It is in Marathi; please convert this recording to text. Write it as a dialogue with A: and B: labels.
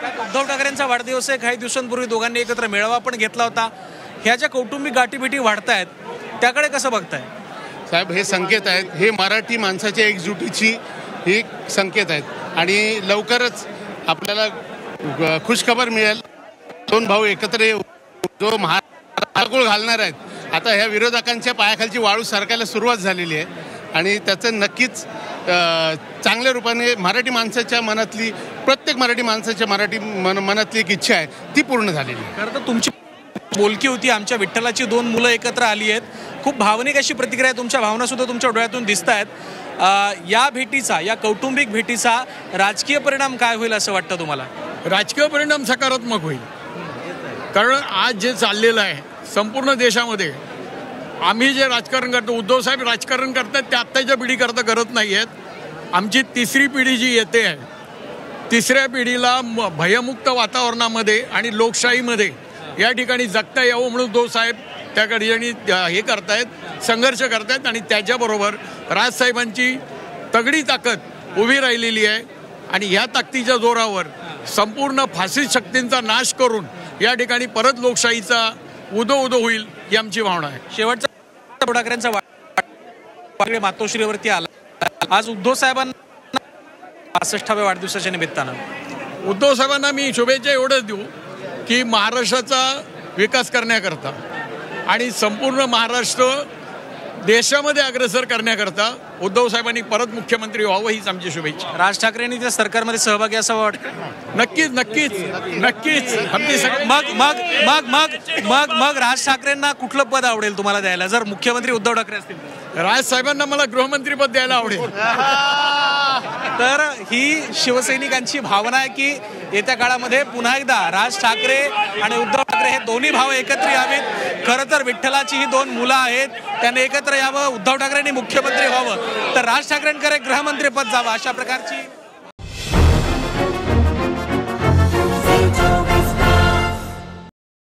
A: उद्धव ठाकरेंचा वाढदिवस आहे. काही दिवसांपूर्वी दोघांनी एकत्र मेळावा पण घेतला होता. ह्या ज्या कौटुंबिक गाठीभेटी वाढतायत त्याकडे कसं बघताय
B: साहेब? हे संकेत आहेत, हे मराठी माणसाच्या एकजुटीची ही संकेत आहेत आणि लवकरच आपल्याला खुशखबर मिळेल. दोन भाऊ एकत्र येऊ, जो महाकुळ घालणार आहेत. आता ह्या विरोधकांच्या पायाखालची वाळू सरकायला सुरुवात झालेली आहे आणि त्याचं नक्कीच चांगल्या रूपाने मराठी माणसाच्या मनातली, प्रत्येक मराठी माणसाच्या मनातली एक इच्छा आहे ती पूर्ण झालेली आहे.
A: खरं तर तुमची बोलकी होती, आमच्या विठ्ठलाची दोन मुलं एकत्र आली आहेत. खूप भावनिक अशी प्रतिक्रिया आहे. तुमच्या भावना सुद्धा तुमच्या डोळ्यातून दिसत आहेत. या भेटीचा, या कौटुंबिक भेटीचा राजकीय परिणाम काय होईल असं वाटतं तुम्हाला?
C: राजकीय परिणाम सकारात्मक होईल. कारण आज जे चाललेलं आहे संपूर्ण देशामध्ये, आम्ही जे राजकारण करतो, उद्धव साहेब राजकारण करतात ते आत्ताच्या पिढीकरता करत नाही आहेत. आमची तिसरी पिढी जी येते आहे, तिसऱ्या पिढीला भयमुक्त वातावरणामध्ये आणि लोकशाहीमध्ये या ठिकाणी जगता यावं म्हणून उद्धव साहेब त्या ठिकाणी हे करतायत, संघर्ष करतायत आणि त्याच्याबरोबर राजसाहेबांची तगडी ताकद उभी राहिलेली आहे आणि ह्या ताकदीच्या जोरावर संपूर्ण फासिस्ट शक्तींचा नाश करून या ठिकाणी परत लोकशाहीचा उदो होईल ही आमची भावना आहे.
A: शेवटचा उद्धव ठाकरेंचा मातोश्रीवरती आला आज उद्धव साहेबांना 65व्या वाढदिवसाच्या निमित्तानं.
C: उद्धव साहेबांना मी शुभेच्छा एवढंच देऊ की महाराष्ट्राचा विकास करण्याकरता आणि संपूर्ण महाराष्ट्र देशामध्ये अग्रेसर करण्याकरता उद्धव साहेबांनी परत मुख्यमंत्री व्हावं हीच आमची शुभेच्छा.
A: राज ठाकरेंनी त्या सरकारमध्ये सहभागी असावं वाटतं?
C: नक्कीच नक्कीच नक्कीच.
A: मग राज ठाकरेंना कुठलं पद आवडेल तुम्हाला द्यायला जर मुख्यमंत्री उद्धव ठाकरे असतील?
C: राज साहेबांना मला गृहमंत्रीपद द्यायला आवडेल.
A: तर ही शिवसैनिकांची भावना आहे की येत्या काळामध्ये पुन्हा एकदा राज ठाकरे आणि उद्धव ठाकरे हे दोन्ही भाव एकत्र यावेत. खरं तर विठ्ठलाची ही दोन मुलं आहेत, त्यांनी एकत्र यावं. उद्धव ठाकरेंनी मुख्यमंत्री व्हावं तर राज ठाकरेंकडे गृहमंत्रीपद जावं, अशा प्रकारची